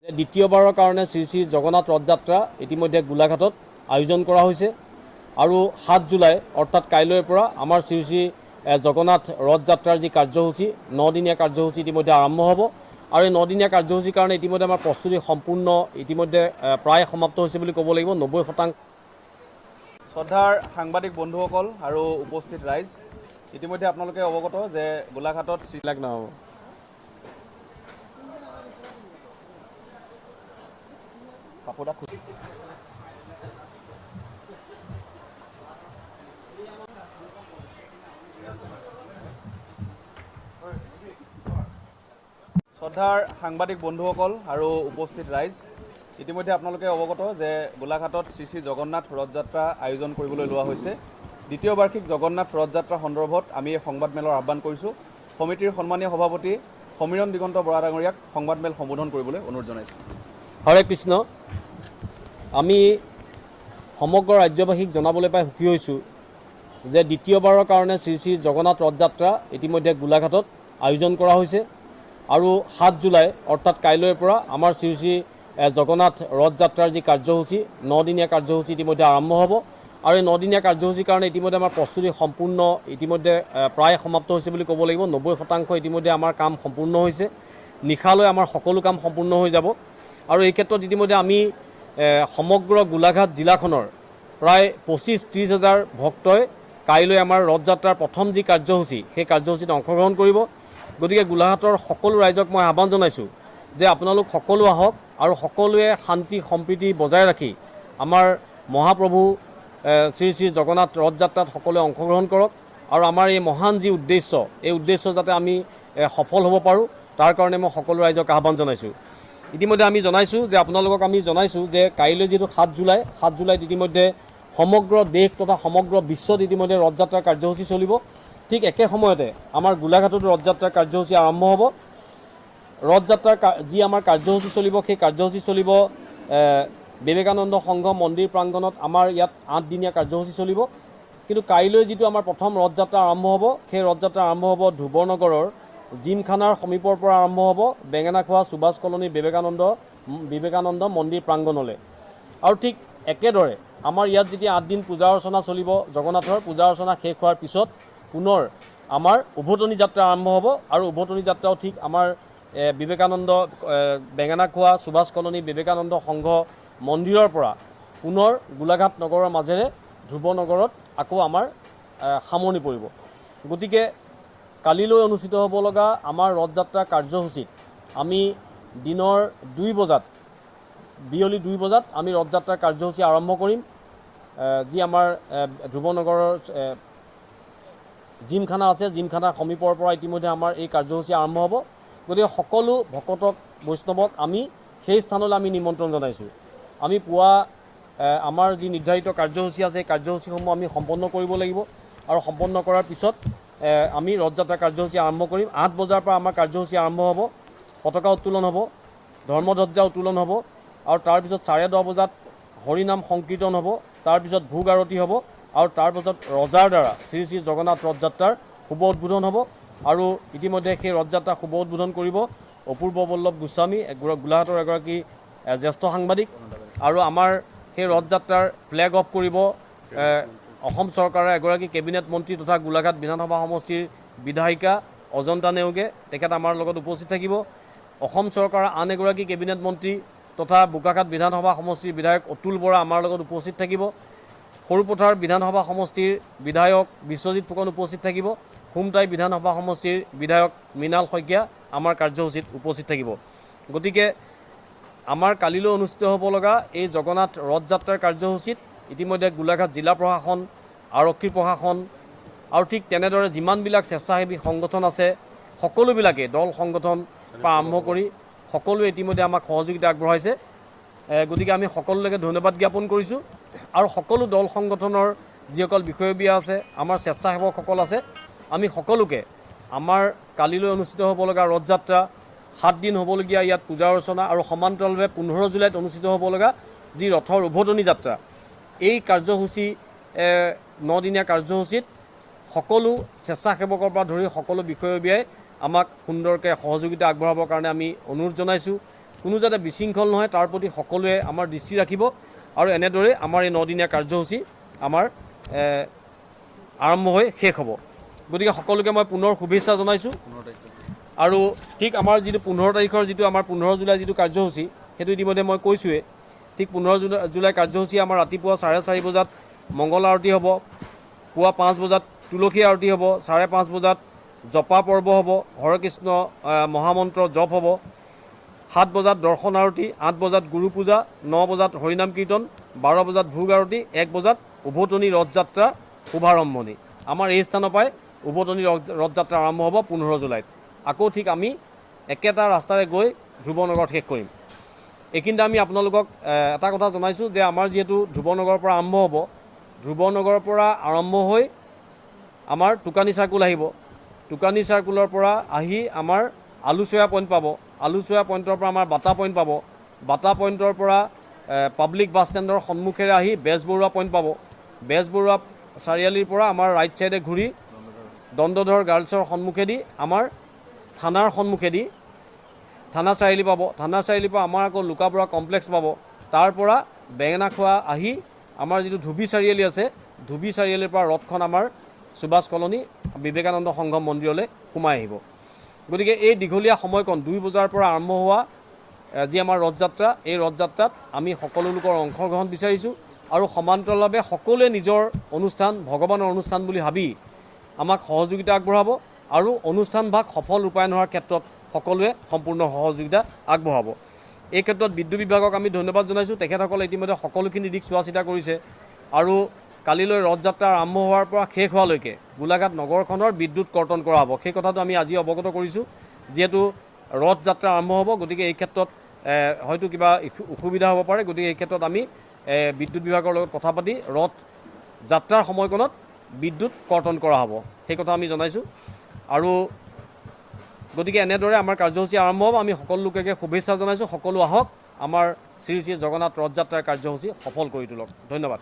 দ্বিতীয়বাৰৰ কাৰণে শ্ৰী শ্ৰী জগন্নাথ ৰথযাত্ৰা ইতিমধ্যে গোলাঘাটত আয়োজন কৰা হৈছে আৰু 7 জুলাই অৰ্থাৎ কাইলৈৰ পৰা আমাৰ শ্ৰী শ্ৰী জগন্নাথ ৰথযাত্ৰাৰ যি কাৰ্যসূচী 9দিনীয়া কাৰ্যসূচী ইতিমধ্যে আৰম্ভ হ'ব আৰু এই 9দিনীয়া কাৰ্যসূচীৰ কাৰণে ইতিমধ্যে আমাৰ প্ৰস্তুতি সম্পূৰ্ণ ইতিমধ্যে প্ৰায় সমাপ্ত হৈছে বুলি ক'ব লাগিব 90%। শ্ৰদ্ধাৰ সাংবাদিক বন্ধুসকল আৰু উপস্থিত ৰাইজ, ইতিমধ্যে আপোনালোকে অৱগত যে গোলাঘাটত শ্ৰীলাক নহ'ব শ্ৰদ্ধাৰ সাংবাদিক বন্ধুসকল আৰু উপস্থিত ৰাইজ, ইতিমধ্যে আপোনালোকে অৱগত যে গোলাঘাটত শ্ৰী শ্ৰী জগন্নাথ ৰথযাত্ৰা আয়োজন কৰিবলৈ লোৱা হৈছে। দ্বিতীয় বাৰ্ষিক জগন্নাথ ৰথযাত্ৰা সন্দৰ্ভত আমি এই সংবাদমেলৰ আহ্বান কৰিছোঁ। সমিতিৰ সন্মানীয় সভাপতি সমীৰণ দিগন্ত বৰা ডাঙৰীয়াক সংবাদমেল সম্বোধন কৰিবলৈ অনুৰোধ জনাইছোঁ। হৰে কৃষ্ণ। আমি সমগ্ৰ ৰাজ্যবাসীক জনাবলৈ পাই সুখী হৈছোঁ যে দ্বিতীয়বাৰৰ কাৰণে শ্ৰী শ্ৰী জগন্নাথ ৰথযাত্ৰা ইতিমধ্যে গোলাঘাটত আয়োজন কৰা হৈছে আৰু 7 জুলাই অৰ্থাৎ কাইলৈৰ পৰা আমাৰ শ্ৰী শ্ৰী জগন্নাথ ৰথযাত্ৰাৰ যি কাৰ্যসূচী 9দিনীয়া কাৰ্যসূচী ইতিমধ্যে আৰম্ভ হ'ব আৰু এই 9দিনীয়া কাৰ্যসূচীৰ কাৰণে ইতিমধ্যে আমাৰ প্ৰস্তুতি সম্পূৰ্ণ ইতিমধ্যে প্ৰায় সমাপ্ত হৈছে বুলি ক'ব লাগিব। 90% ইতিমধ্যে আমাৰ কাম সম্পূৰ্ণ হৈছে। নিশালৈ আমাৰ সকলো কাম সম্পূৰ্ণ হৈ যাব আৰু এই ক্ষেত্ৰত ইতিমধ্যে আমি সমগ্ৰ গোলাঘাট জিলাখনৰ প্ৰায় 25-30 হাজাৰ ভক্তই কাইলৈ আমাৰ ৰথযাত্ৰাৰ প্ৰথম যি কাৰ্যসূচী সেই কাৰ্যসূচীত অংশগ্ৰহণ কৰিব। গতিকে গোলাঘাটৰ সকলো ৰাইজক মই আহ্বান জনাইছোঁ যে আপোনালোক সকলো আহক আৰু সকলোৱে শান্তি সম্প্ৰীতি বজাই ৰাখি আমাৰ মহাপ্ৰভু শ্ৰী শ্ৰী জগন্নাথ ৰথযাত্ৰাত সকলোৱে অংশগ্ৰহণ কৰক আৰু আমাৰ এই মহান যি উদ্দেশ্য এই উদ্দেশ্য যাতে আমি সফল হ'ব পাৰোঁ তাৰ কাৰণে মই সকলো ৰাইজক আহ্বান জনাইছোঁ। ইতিমধ্যে আমি জনাইছোঁ যে আপোনালোকক আমি জনাইছোঁ যে কাইলৈ যিটো 7 জুলাইত ইতিমধ্যে সমগ্ৰ দেশ তথা সমগ্ৰ বিশ্বত ইতিমধ্যে ৰথযাত্ৰাৰ কাৰ্যসূচী চলিব। ঠিক একে সময়তে আমাৰ গোলাঘাটতো ৰথযাত্ৰাৰ কাৰ্যসূচী আৰম্ভ হ'ব। ৰথযাত্ৰাৰ যি আমাৰ কাৰ্যসূচী চলিব সেই কাৰ্যসূচী চলিব বিবেকানন্দ সংঘ মন্দিৰ প্ৰাংগণত আমাৰ ইয়াত 8দিনীয়া কাৰ্যসূচী চলিব। কিন্তু কাইলৈ যিটো আমাৰ প্ৰথম ৰথযাত্ৰা আৰম্ভ হ'ব সেই ৰথযাত্ৰা আৰম্ভ হ'ব ধ্ৰুৱনগৰৰ জিমখানাৰ সমীপৰ পৰা আৰম্ভ হ'ব বেঙেনাখোৱা সুভাষ কলনী বিবেকানন্দ মন্দিৰ প্ৰাংগণলৈ। আৰু ঠিক একেদৰে আমাৰ ইয়াত যেতিয়া 8 দিন পূজা অৰ্চনা চলিব জগন্নাথৰ পূজা অৰ্চনা শেষ হোৱাৰ পিছত পুনৰ আমাৰ উভতনি যাত্ৰা আৰম্ভ হ'ব আৰু উভতনি যাত্ৰাও ঠিক আমাৰ বিবেকানন্দ বেঙেনাখোৱা সুভাষ কলনী বিবেকানন্দ সংঘ মন্দিৰৰ পৰা পুনৰ গোলাঘাট নগৰৰ মাজেৰে ধ্ৰুৱনগৰত আকৌ আমাৰ সামৰণি পৰিব। গতিকে কালিলৈ অনুষ্ঠিত হ'ব লগা আমাৰ ৰথযাত্ৰা কাৰ্যসূচীত আমি দিনৰ 2 বজাত বিয়লি 2 বজাত আমি ৰথযাত্ৰাৰ কাৰ্যসূচী আৰম্ভ কৰিম। যি আমাৰ ধ্ৰুৱনগৰৰ জিমখানা আছে জিমখানাৰ সমীপৰ পৰা ইতিমধ্যে আমাৰ এই কাৰ্যসূচী আৰম্ভ হ'ব। গতিকে সকলো ভকতক বৈষ্ণৱক আমি সেই স্থানলৈ আমি নিমন্ত্ৰণ জনাইছোঁ। আমি পুৱা আমাৰ যি নিৰ্ধাৰিত কাৰ্যসূচী আছে সেই কাৰ্যসূচীসমূহ আমি সম্পন্ন কৰিব লাগিব আৰু সম্পন্ন কৰাৰ পিছত আমি ৰথযাত্ৰা কাৰ্যসূচী আৰম্ভ কৰিম। 8 বজাৰ পৰা আমাৰ কাৰ্যসূচী আৰম্ভ হ'ব। পতাকা উত্তোলন হ'ব, ধৰ্মধ্বজা উত্তোলন হ'ব আৰু তাৰপিছত 10:30 বজাত হৰিনাম সংকীৰ্তন হ'ব, তাৰপিছত ভোগ আৰতি হ'ব আৰু তাৰপিছত ৰজাৰ দ্বাৰা শ্ৰী শ্ৰী জগন্নাথ ৰথযাত্ৰাৰ শুভ উদ্বোধন হ'ব। আৰু ইতিমধ্যে সেই ৰথযাত্ৰা শুভ উদ্বোধন কৰিব অপূৰ্ব বল্লভ গোস্বামী গোলাঘাটৰ এগৰাকী জ্যেষ্ঠ সাংবাদিক আৰু আমাৰ সেই ৰথযাত্ৰাৰ ফ্লেগ অফ কৰিব অসম চৰকাৰৰ এগৰাকী কেবিনেট মন্ত্ৰী তথা গোলাঘাট বিধানসভা সমষ্টিৰ বিধায়িকা অজন্তা নেওগে, তেখেত আমাৰ লগত উপস্থিত থাকিব। অসম চৰকাৰৰ আন এগৰাকী কেবিনেট মন্ত্ৰী তথা বোকাখাট বিধানসভা সমষ্টিৰ বিধায়ক অতুল বৰা আমাৰ লগত উপস্থিত থাকিব। সৰুপথাৰ বিধানসভা সমষ্টিৰ বিধায়ক বিশ্বজিৎ ফুকন উপস্থিত থাকিব। খুমটাই বিধানসভা সমষ্টিৰ বিধায়ক মৃণাল শইকীয়া আমাৰ কাৰ্যসূচীত উপস্থিত থাকিব। গতিকে আমাৰ কালিলৈ অনুষ্ঠিত হ'ব লগা এই জগন্নাথ ৰথযাত্ৰাৰ কাৰ্যসূচীত ইতিমধ্যে গোলাঘাট জিলা প্ৰশাসন, আৰক্ষী প্ৰশাসন আৰু ঠিক তেনেদৰে যিমানবিলাক স্বেচ্ছাসেৱী সংগঠন আছে সকলোবিলাকে দল সংগঠন পৰা আৰম্ভ কৰি সকলোৱে ইতিমধ্যে আমাক সহযোগিতা আগবঢ়াইছে। গতিকে আমি সকলোলৈকে ধন্যবাদ জ্ঞাপন কৰিছোঁ আৰু সকলো দল সংগঠনৰ যিসকল বিষয়ববীয়া আছে আমাৰ স্বেচ্ছাসেৱকসকল আছে আমি সকলোকে আমাৰ কালিলৈ অনুষ্ঠিত হ'ব লগা ৰথযাত্ৰা 7 দিন হ'বলগীয়া ইয়াত পূজা অৰ্চনা আৰু সমান্তৰালভাৱে 15 জুলাইত অনুষ্ঠিত হ'ব লগা যি ৰথৰ উভতনি যাত্ৰা এই কাৰ্যসূচী 9দিনীয়া কাৰ্যসূচীত সকলো স্বেচ্ছাসেৱকৰ পৰা ধৰি সকলো বিষয়ববীয়াই আমাক সুন্দৰকৈ সহযোগিতা আগবঢ়াবৰ কাৰণে আমি অনুৰোধ জনাইছোঁ। কোনো যাতে বিশৃংখল নহয় তাৰ প্ৰতি সকলোৱে আমাৰ দৃষ্টি ৰাখিব আৰু এনেদৰে আমাৰ এই 9 দিনীয়া কাৰ্যসূচী আমাৰ আৰম্ভ হৈ শেষ হ'ব। গতিকে সকলোকে মই পুনৰ শুভেচ্ছা জনাইছোঁ আৰু ঠিক আমাৰ যিটো 15 তাৰিখৰ যিটো আমাৰ 15 জুলাই যিটো কাৰ্যসূচী সেইটো ইতিমধ্যে মই কৈছোঁৱেই। ঠিক 15 জুলাই কাৰ্যসূচী আমাৰ ৰাতিপুৱা 4:30 বজাত মংগল আৰতি হ'ব, পুৱা 5 বজাত তুলসী আৰতি হ'ব, 5:30 বজাত জপা পৰ্ব হ'ব, হৰে কৃষ্ণ মহামন্ত্ৰ জপ হ'ব, 7 বজাত দৰ্শন আৰতি, 8 বজাত গুৰু পূজা, 9 বজাত হৰিনাম কীৰ্তন, 12 বজাত ভোগ আৰতি, 1 বজাত উভতনি ৰথযাত্ৰা শুভাৰম্ভণি। আমাৰ এই স্থানৰ পৰাই উভতনি ৰথযাত্ৰা আৰম্ভ হ'ব 15 জুলাইত। আকৌ ঠিক আমি একেটা ৰাস্তাৰে গৈ ধ্ৰুৱনগৰত শেষ কৰিম। এইখিনিতে আমি আপোনালোকক এটা কথা জনাইছোঁ যে আমাৰ যিহেতু ধ্ৰুৱনগৰৰ পৰা আৰম্ভ হ'ব, ধ্ৰুৱনগৰৰ পৰা আৰম্ভ হৈ আমাৰ টোকানী চাৰ্কুল আহিব, টোকানী চাৰ্কুলৰ পৰা আহি আমাৰ আলুচয়া পইণ্ট পাব, আলুচয়া পইণ্টৰ পৰা আমাৰ বাটা পইণ্ট পাব, বাটা পইণ্টৰ পৰা পাব্লিক বাছ ষ্টেণ্ডৰ সন্মুখেৰে আহি বেজবৰুৱা পইণ্ট পাব, বেজবৰুৱা চাৰিআলিৰ পৰা আমাৰ ৰাইট ছাইডে ঘূৰি দণ্ডধৰ গাৰ্লছৰ সন্মুখেদি আমাৰ থানাৰ সন্মুখেদি থানা চাৰিআলি পাব, থানা চাৰিআলিৰ পৰা আমাৰ আকৌ লুকাবৰা কমপ্লেক্স পাব, তাৰ পৰা বেঙেনাখোৱা আহি আমাৰ যিটো ধুবি চাৰিআলি আছে, ধুবি চাৰিআলিৰ পৰা ৰথখন আমাৰ সুভাষ কলনী বিবেকানন্দ সংঘম মন্দিৰলৈ সোমাই আহিব। গতিকে এই দীঘলীয়া সময়কণ 2 বজাৰ পৰা আৰম্ভ হোৱা যি আমাৰ ৰথযাত্ৰা, এই ৰথযাত্ৰাত আমি সকলো লোকৰ অংশগ্ৰহণ বিচাৰিছোঁ আৰু সমান্তৰালভাৱে সকলোৱে নিজৰ অনুষ্ঠান ভগৱানৰ অনুষ্ঠান বুলি ভাবি আমাক সহযোগিতা আগবঢ়াব আৰু অনুষ্ঠানভাগ সফল ৰূপায়ণ হোৱাৰ ক্ষেত্ৰত সকলোৱে সম্পূৰ্ণ সহযোগিতা আগবঢ়াব। এই ক্ষেত্ৰত বিদ্যুৎ বিভাগক আমি ধন্যবাদ জনাইছোঁ। তেখেতসকলে ইতিমধ্যে সকলোখিনি দিশ চোৱা চিতা কৰিছে আৰু কালিলৈ ৰথযাত্ৰা আৰম্ভ হোৱাৰ পৰা শেষ হোৱালৈকে গোলাঘাট নগৰখনৰ বিদ্যুৎ কৰ্তন কৰা হ'ব। সেই কথাটো আমি আজি অৱগত কৰিছোঁ। যিহেতু ৰথযাত্ৰা আৰম্ভ হ'ব, গতিকে এই ক্ষেত্ৰত হয়তো কিবা অসুবিধা হ'ব পাৰে, গতিকে এই ক্ষেত্ৰত আমি বিদ্যুৎ বিভাগৰ লগত কথা পাতি ৰথ যাত্ৰাৰ সময়কণত বিদ্যুৎ কৰ্তন কৰা হ'ব, সেই কথা আমি জনাইছোঁ। আৰু গতিকে এনেদৰে আমাৰ কাৰ্যসূচী আৰম্ভ হ'ব। আমি সকলো লোককে শুভেচ্ছা জনাইছোঁ। সকলো আহক, আমাৰ শ্ৰী শ্ৰী জগন্নাথ ৰথযাত্ৰাৰ কাৰ্যসূচী সফল কৰি তোলক। ধন্যবাদ।